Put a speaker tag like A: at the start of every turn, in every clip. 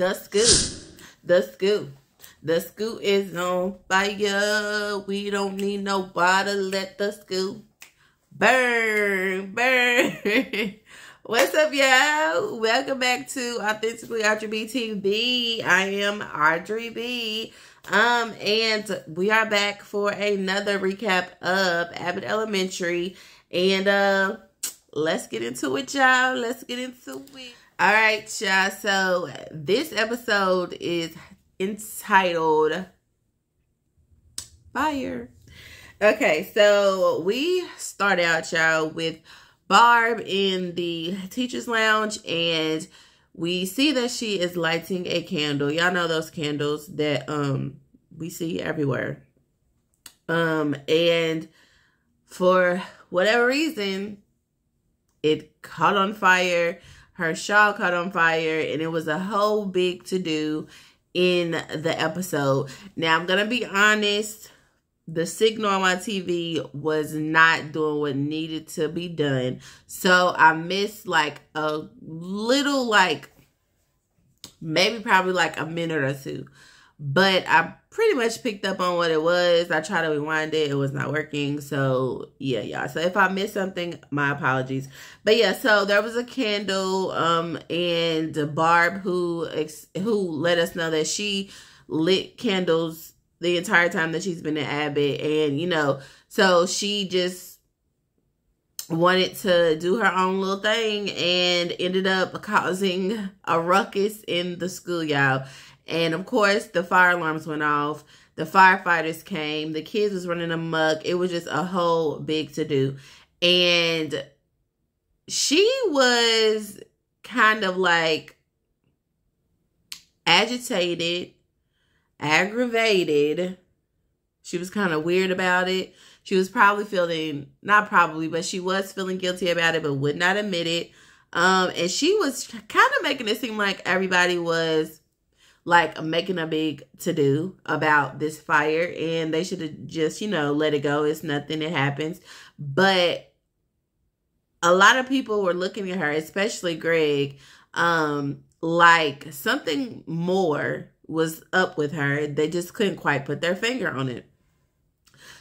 A: The scoop. The scoop. The scoop is on fire. We don't need nobody. Let the scoop burn. Burn. What's up, y'all? Welcome back to Authentically Audrey B TV. I am Audrey B. And we are back for another recap of Abbott Elementary. And let's get into it, y'all. Let's get into it. All right, y'all. So this episode is entitled Fire. Okay, so we start out, y'all, with Barb in the teacher's lounge, and we see that she is lighting a candle. Y'all know those candles that we see everywhere. And for whatever reason, it caught on fire. Her shawl caught on fire, and it was a whole big to-do in the episode. Now, I'm gonna be honest, the signal on my TV was not doing what needed to be done. So I missed like a little, like maybe probably like a minute or two. But I pretty much picked up on what it was. I tried to rewind it. It was not working. So yeah, y'all. So if I missed something, my apologies. But yeah, so there was a candle and Barb who let us know that she lit candles the entire time that she's been in Abbott. And, you know, so she just wanted to do her own little thing and ended up causing a ruckus in the school, y'all. And, of course, the fire alarms went off. The firefighters came. The kids was running amok. It was just a whole big to-do. And she was kind of like agitated, aggravated. She was kind of weird about it. She was probably feeling, not probably, but she was feeling guilty about it, but would not admit it. And she was kind of making it seem like everybody was like making a big to-do about this fire, and they should have just, you know, let it go. It's nothing, it happens. But a lot of people were looking at her, especially Greg, like something more was up with her. They just couldn't quite put their finger on it.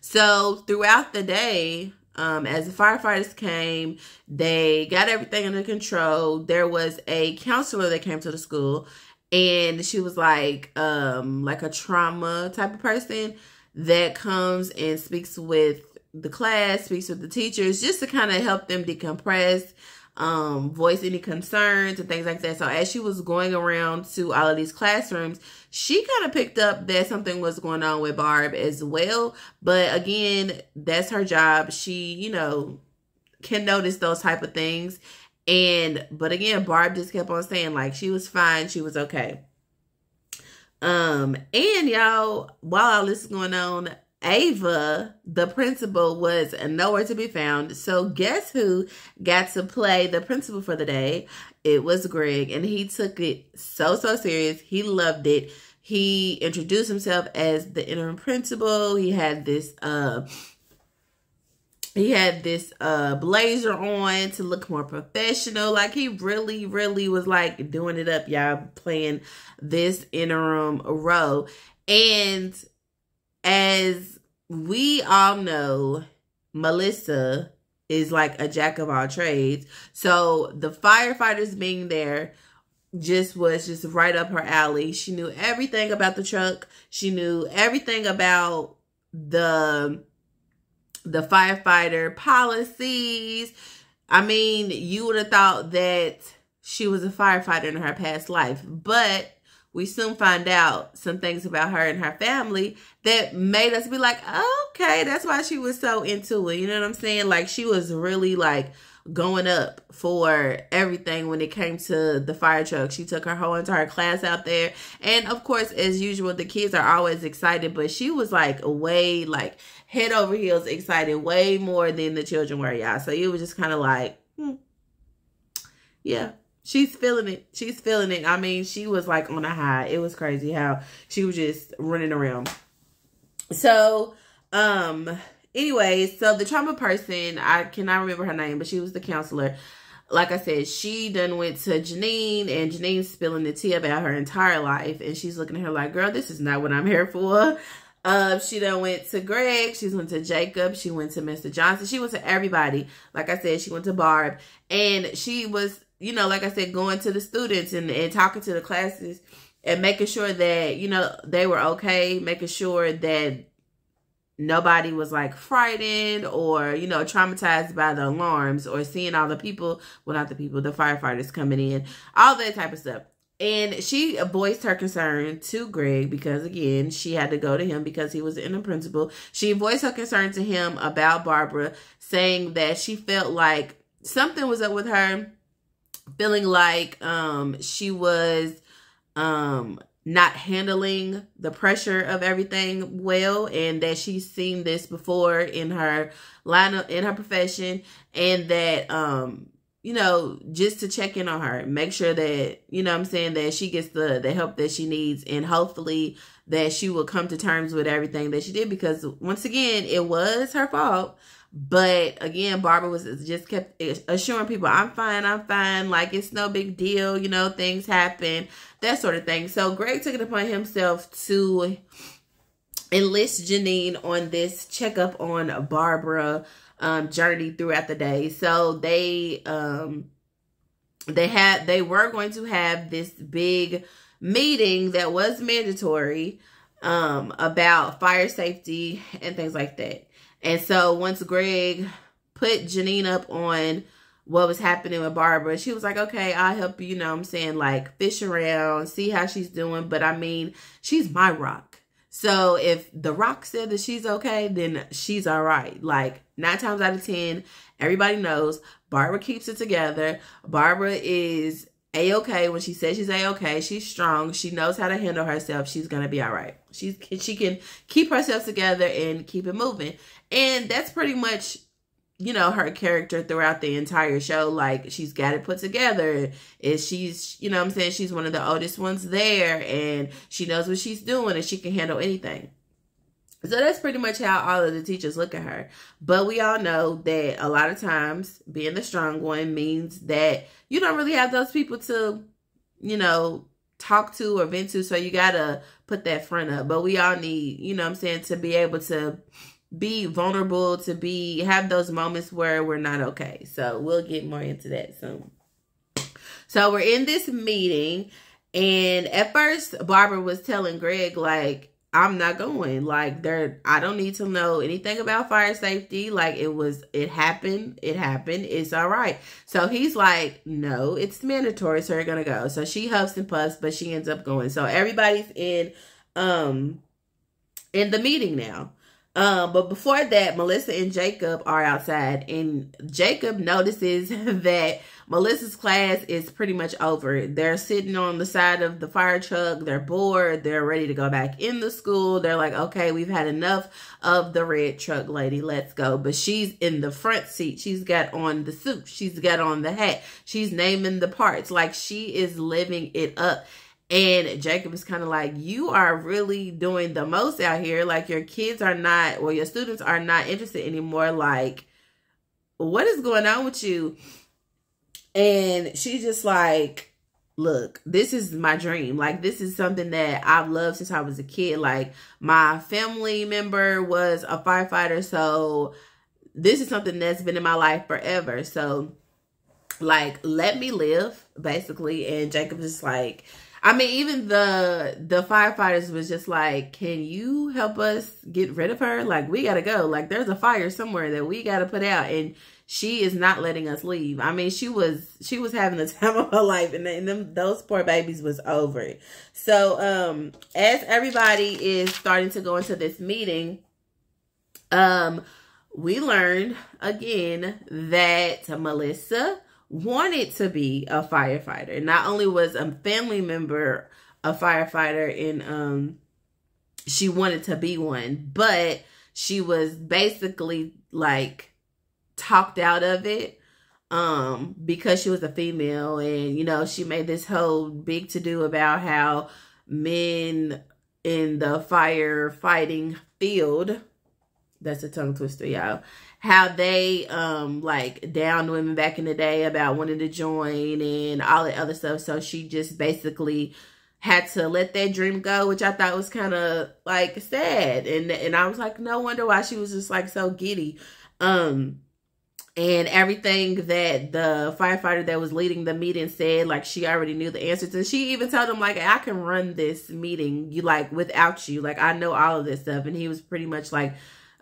A: So throughout the day, as the firefighters came, they got everything under control. There was a counselor that came to the school, and she was like a trauma type of person that comes and speaks with the class, speaks with the teachers, just to kind of help them decompress, voice any concerns and things like that. So as she was going around to all of these classrooms, she kind of picked up that something was going on with Barb as well. But again, that's her job. She, you know, can notice those type of things. But again, Barb just kept on saying like she was fine, she was okay. And y'all, while all this is going on, Ava, the principal, was nowhere to be found. So guess who got to play the principal for the day? It was Greg, and he took it so serious. He loved it. He introduced himself as the interim principal. He had this blazer on to look more professional. Like he really was like doing it up, y'all, playing this interim role. And as we all know, Melissa is like a jack of all trades. So the firefighters being there was just right up her alley. She knew everything about the truck. She knew everything about the firefighter policies. I mean, you would have thought that she was a firefighter in her past life, but we soon find out some things about her and her family that made us be like, oh, okay, that's why she was so into it. You know what I'm saying? Like she was really like going up for everything when it came to the fire truck. She took her whole entire class out there. And of course, as usual, the kids are always excited, but she was like way like head over heels excited, way more than the children were, y'all. So it was just kind of like, yeah. She's feeling it. She's feeling it. I mean, she was like on a high. It was crazy how she was just running around. So, anyways, so the trauma person, I cannot remember her name, but she was the counselor. like I said, she done went to Janine, and Janine's spilling the tea about her entire life, and she's looking at her like, girl, this is not what I'm here for. She done went to Greg, she went to Jacob, she went to Mr. Johnson, she went to everybody. Like I said, she went to Barb, and she was, you know, like I said, going to the students and talking to the classes and making sure that, you know, they were okay, making sure that nobody was like frightened or, you know, traumatized by the alarms or seeing all the people, well, not the people, the firefighters coming in, all that type of stuff. And she voiced her concern to Greg because, again, she had to go to him because he was the interim principal. She voiced her concern to him about Barbara, saying that she felt like something was up with her, feeling like she was not handling the pressure of everything well, and that she's seen this before in her line of, in her profession, and that you know, just to check in on her, make sure that, you know what I'm saying, that she gets the help that she needs, and hopefully that she will come to terms with everything that she did, because once again, it was her fault. But again, Barbara was just kept assuring people, I'm fine, like it's no big deal, you know, things happen, that sort of thing. So Greg took it upon himself to enlist Janine on this checkup on Barbara journey throughout the day. So they were going to have this big meeting that was mandatory about fire safety and things like that. And so once Greg put Janine up on what was happening with Barbara, she was like, okay, I'll help you, you know what I'm saying, like fish around, see how she's doing. But I mean, she's my rock. So if the rock said that she's okay, then she's all right. Like 9 times out of 10, everybody knows Barbara keeps it together. Barbara is A-okay. When she says she's A-okay, she's strong. She knows how to handle herself. She's going to be all right. She can keep herself together and keep it moving. And that's pretty much, you know, her character throughout the entire show. Like, she's got it put together. And she's, you know what I'm saying, she's one of the oldest ones there. And she knows what she's doing and she can handle anything. So that's pretty much how all of the teachers look at her. But we all know that a lot of times being the strong one means that you don't really have those people to, you know, talk to or vent to. So you got to put that front up. But we all need, you know what I'm saying, to be able to be vulnerable, to have those moments where we're not okay. So we'll get more into that soon. So we're in this meeting, and at first Barbara was telling Greg, like, I'm not going. Like, I don't need to know anything about fire safety. Like, it happened. It's all right. So he's like, no, it's mandatory, so you're going to go. So she huffs and puffs, but she ends up going. So everybody's in the meeting now. But before that, Melissa and Jacob are outside, and Jacob notices that Melissa's class is pretty much over. They're sitting on the side of the fire truck. They're bored. They're ready to go back in the school. They're like, okay, we've had enough of the red truck lady. Let's go. But she's in the front seat. She's got on the suit. She's got on the hat. She's naming the parts. Like, she is living it up. And Jacob is kind of like, you are really doing the most out here. Like, your kids are not, or your students are not interested anymore. Like, what is going on with you? And she's just like, look, this is my dream. Like, this is something that I've loved since I was a kid. Like, my family member was a firefighter. So this is something that's been in my life forever. So, like, let me live, basically. And Jacob is like, I mean, even the firefighters was just like, can you help us get rid of her? Like, we got to go. Like, there's a fire somewhere that we got to put out. And she is not letting us leave. I mean, she was having the time of her life, and those poor babies was over it. So, as everybody is starting to go into this meeting, we learned again that Melissa wanted to be a firefighter. Not only was a family member a firefighter, and she wanted to be one, but she was basically like talked out of it because she was a female. And, you know, she made this whole big to-do about how men in the firefighting field That's a tongue twister, y'all. How they like downed women back in the day about wanting to join and all the other stuff. So she just basically had to let that dream go, which I thought was kind of like sad. And I was like, no wonder why she was just like so giddy. And everything that the firefighter that was leading the meeting said, like, she already knew the answers. And she even told him, like, I can run this meeting, without you. Like, I know all of this stuff. And he was pretty much like,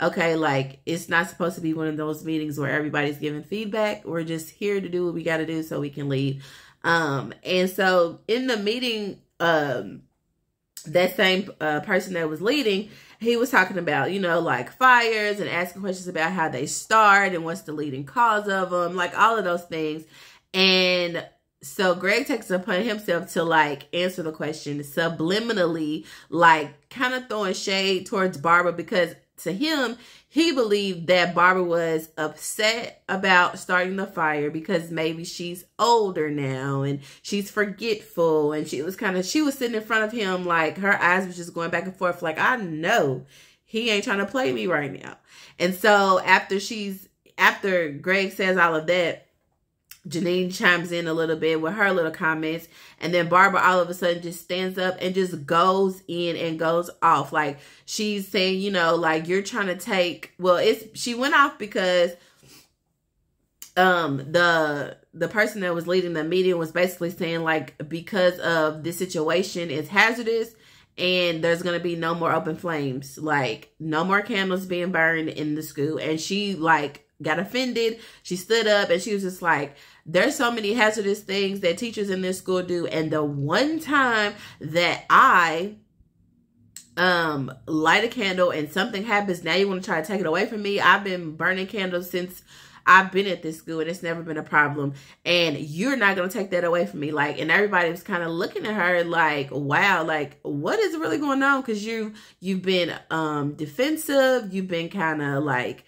A: okay, like, it's not supposed to be one of those meetings where everybody's giving feedback. We're just here to do what we got to do so we can lead. And so in the meeting, that same person that was leading, he was talking about, like fires and asking questions about how they start and what's the leading cause of them, like all of those things. And so Greg takes it upon himself to like answer the question subliminally, like kind of throwing shade towards Barbara, because to him, he believed that Barbara was upset about starting the fire because maybe she's older now and she's forgetful. And she was sitting in front of him, like her eyes was just going back and forth. Like, I know he ain't trying to play me right now. And so after Greg says all of that, Janine chimes in a little bit with her little comments, and then Barbara all of a sudden just stands up and just goes in and goes off. Like, she's saying, like, you're trying to take, she went off because the person that was leading the meeting was basically saying, like, because of this situation is hazardous and there's going to be no more open flames, like no more candles being burned in the school. And she like got offended. She stood up and she was just like, there's so many hazardous things that teachers in this school do. And the one time that I light a candle and something happens, now you want to try to take it away from me. I've been burning candles since I've been at this school and it's never been a problem. And you're not going to take that away from me. Like, and everybody was kind of looking at her like, wow, like what is really going on? Cause you've been, defensive. You've been kind of like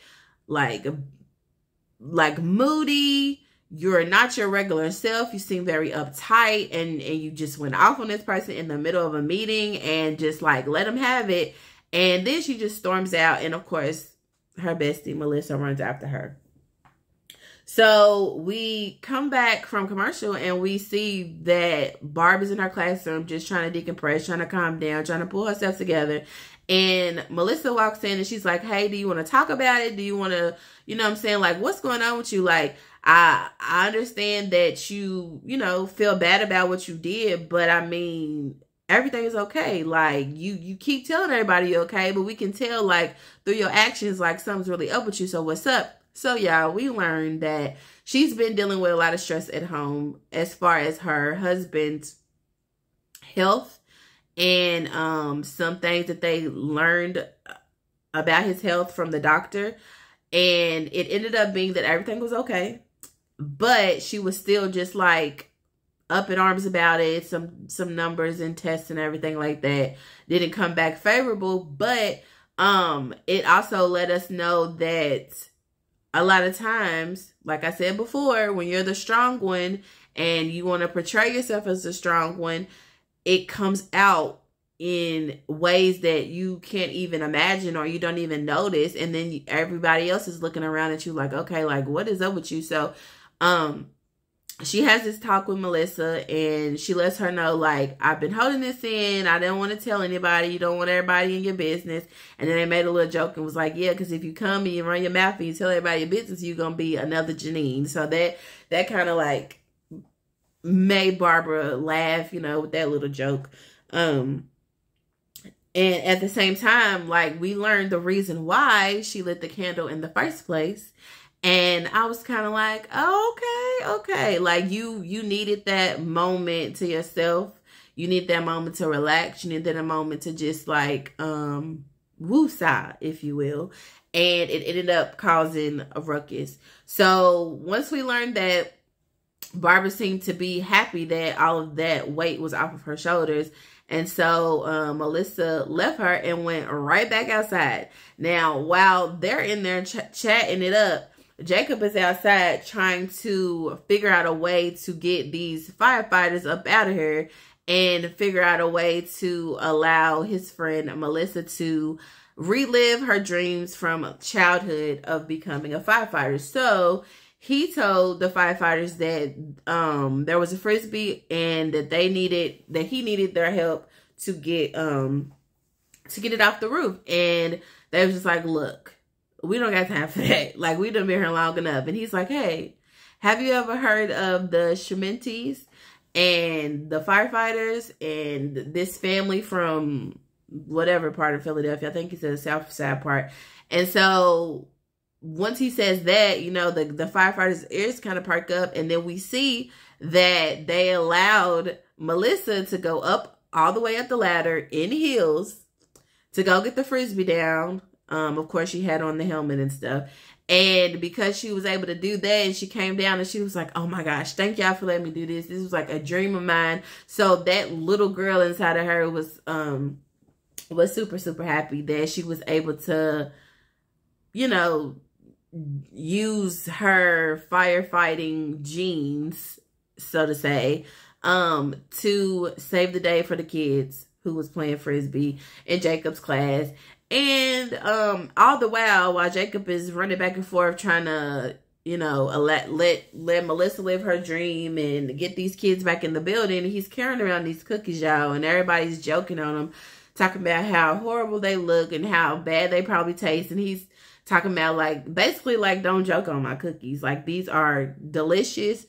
A: moody. You're not your regular self. You seem very uptight and you just went off on this person in the middle of a meeting and just like let them have it. And then she just storms out. And of course, her bestie, Melissa, runs after her. So we come back from commercial and we see that Barb is in her classroom just trying to decompress, trying to calm down, trying to pull herself together. And Melissa walks in and she's like, hey, do you want to talk about it? Do you want to, you know what I'm saying? Like, what's going on with you? Like, I understand that you feel bad about what you did, but I mean, everything is okay. Like, you keep telling everybody you're okay, but we can tell, like, through your actions, like, something's really up with you. So what's up? So, y'all, we learned that she's been dealing with a lot of stress at home as far as her husband's health and some things that they learned about his health from the doctor. And it ended up being that everything was okay. But she was still just like up in arms about it. Some numbers and tests and everything like that didn't come back favorable. But it also let us know that a lot of times, like I said before, when you're the strong one and you want to portray yourself as the strong one, it comes out in ways that you can't even imagine or you don't even notice. And then everybody else is looking around at you like, okay, like what is up with you? So, she has this talk with Melissa and she lets her know, like, I've been holding this in. I didn't want to tell anybody. You don't want everybody in your business. And then they made a little joke and was like, yeah, because if you come and you run your mouth and you tell everybody your business, you're going to be another Janine. So that kind of like made Barbara laugh, with that little joke. And at the same time, like, we learned the reason why she lit the candle in the first place. And I was kind of like, oh, okay. Like, you needed that moment to yourself. You need that moment to relax. You need that moment to just like, woosah, if you will. And it ended up causing a ruckus. So once we learned that, Barbara seemed to be happy that all of that weight was off of her shoulders. And so Melissa left her and went right back outside. Now, while they're in there chatting it up, Jacob is outside trying to figure out a way to get these firefighters up out of here and figure out a way to allow his friend Melissa to relive her dreams from childhood of becoming a firefighter. So he told the firefighters that there was a Frisbee and that he needed their help to get it off the roof. And they was just like, look, we don't got time for that. Like, we done been here long enough. And he's like, hey, have you ever heard of the Schmintes and the firefighters and this family from whatever part of Philadelphia? I think he said the south side part. And so once he says that, you know, the firefighters' ears kind of perk up. And then we see that they allowed Melissa to go up all the way up the ladder in heels to go get the Frisbee down. Of course, she had on the helmet and stuff. And because she was able to do that, and she came down and she was like, oh my gosh, thank y'all for letting me do this. This was like a dream of mine. So that little girl inside of her was super, super happy that she was able to, you know, use her firefighting genes, so to say, to save the day for the kids who was playing Frisbee in Jacob's class. And all the while Jacob is running back and forth trying to, you know, let Melissa live her dream and get these kids back in the building, he's carrying around these cookies, y'all, and everybody's joking on him, talking about how horrible they look and how bad they probably taste. And he's talking about, like, basically, like, don't joke on my cookies. Like, these are delicious.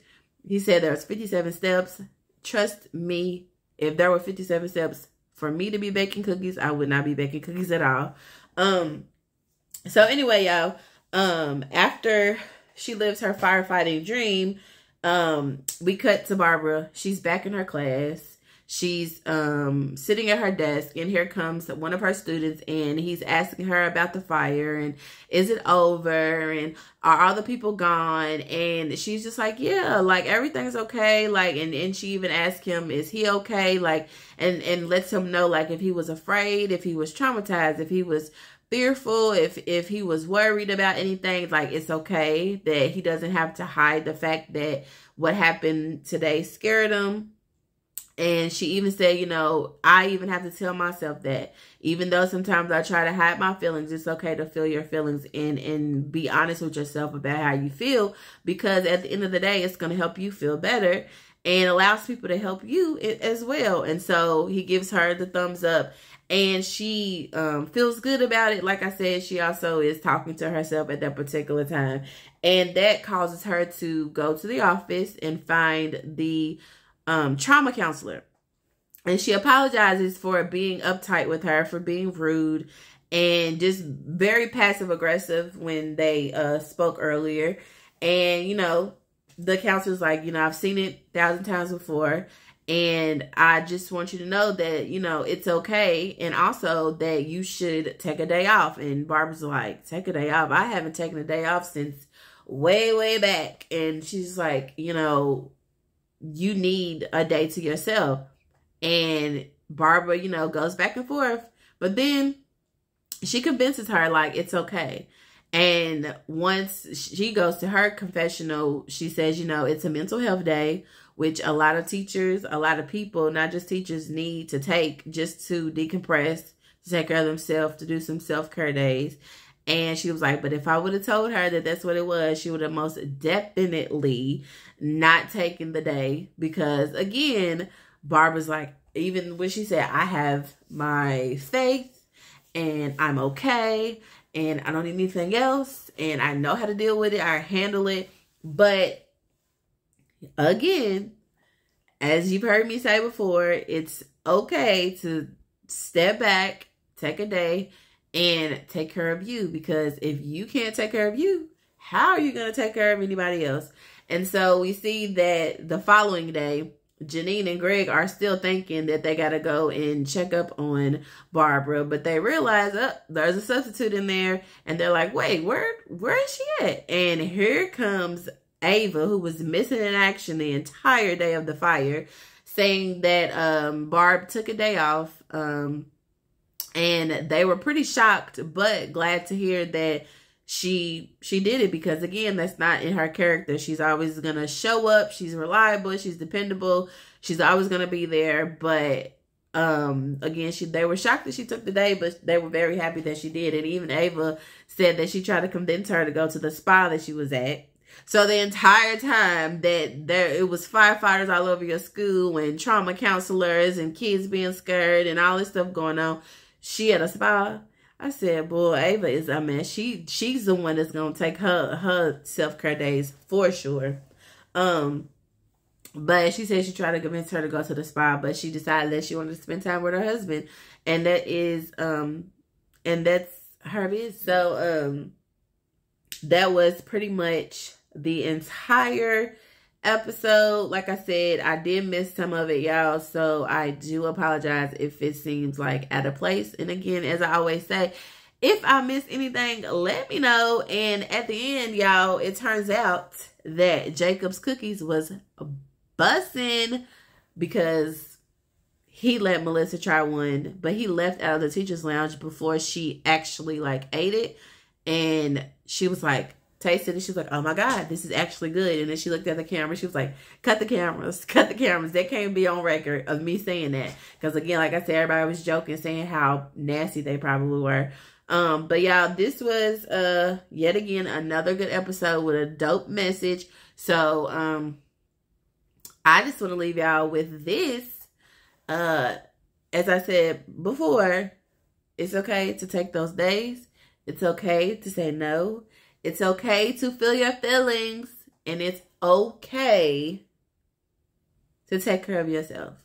A: He said there's 57 steps. Trust me, if there were 57 steps for me to be baking cookies, I would not be baking cookies at all. So anyway, y'all, after she lives her firefighting dream, we cut to Barbara. She's back in her class. She's sitting at her desk, and here comes one of her students, and he's asking her about the fire, and is it over, and are all the people gone? And she's just like, yeah, like, everything's okay. Like, and she even asked him, is he okay? Like, and lets him know, like, if he was afraid, if he was traumatized, if he was fearful, if he was worried about anything, like, it's okay, that he doesn't have to hide the fact that what happened today scared him. And she even said, you know, I even have to tell myself that even though sometimes I try to hide my feelings, it's okay to feel your feelings and be honest with yourself about how you feel, because at the end of the day, it's going to help you feel better and allows people to help you as well. And so he gives her the thumbs up, and she feels good about it. Like I said, she also is talking to herself at that particular time, and that causes her to go to the office and find the trauma counselor. And she apologizes for being uptight with her, for being rude and just very passive aggressive when they spoke earlier. And, you know, the counselor's like, you know, I've seen it 1,000 times before, and I just want you to know that, you know, it's okay, and also that you should take a day off. And Barbara's like, take a day off? I haven't taken a day off since way, way back. And she's like, you know, you need a day to yourself. And Barbara, you know, goes back and forth, but then she convinces her, like, it's okay. And once she goes to her confessional, she says, you know, it's a mental health day, which a lot of teachers, a lot of people, not just teachers, need to take just to decompress, to take care of themselves, to do some self-care days. And she was like, but if I would have told her that that's what it was, she would have most definitely not taken the day. Because, again, Barbara's like, even when she said, I have my faith and I'm okay and I don't need anything else and I know how to deal with it, I handle it. But, again, as you've heard me say before, it's okay to step back, take a day, and take care of you. Because if you can't take care of you, how are you going to take care of anybody else? And so we see that the following day, Janine and Greg are still thinking that they got to go and check up on Barbara. But they realize, there's a substitute in there. And they're like, wait, where is she at? And here comes Ava, who was missing in action the entire day of the fire, saying that Barb took a day off. And they were pretty shocked, but glad to hear that she did it, because, again, that's not in her character. She's always going to show up. She's reliable. She's dependable. She's always going to be there. But Again, they were shocked that she took the day, but they were very happy that she did. And even Ava said that she tried to convince her to go to the spa that she was at. So the entire time that it was firefighters all over your school and trauma counselors and kids being scared and all this stuff going on, she at a spa. I said, boy, Ava is, I mean, she's the one that's gonna take her self-care days for sure. But she said she tried to convince her to go to the spa, but she decided that she wanted to spend time with her husband. And that is, and that's her business. So, that was pretty much the entire episode. Like I said, I did miss some of it, y'all. So I do apologize if it seems like out of place. And again, as I always say, if I miss anything, let me know. And at the end, y'all, it turns out that Jacob's Cookies was bussin' because he let Melissa try one, but he left out of the teacher's lounge before she actually like ate it. And she was like, tasted it. She was like, oh my God, this is actually good. And then she looked at the camera. She was like, cut the cameras, cut the cameras. That can't be on record of me saying that. Because again, like I said, everybody was joking, saying how nasty they probably were. But y'all, this was yet again another good episode with a dope message. So I just want to leave y'all with this. As I said before, it's okay to take those days. It's okay to say no. It's okay to feel your feelings. And it's okay to take care of yourself.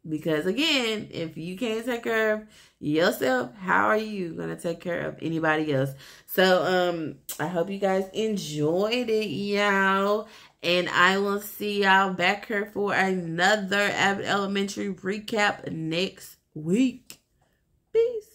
A: Because again, if you can't take care of yourself, how are you going to take care of anybody else? So, I hope you guys enjoyed it, y'all. And I will see y'all back here for another Abbott Elementary recap next week. Peace.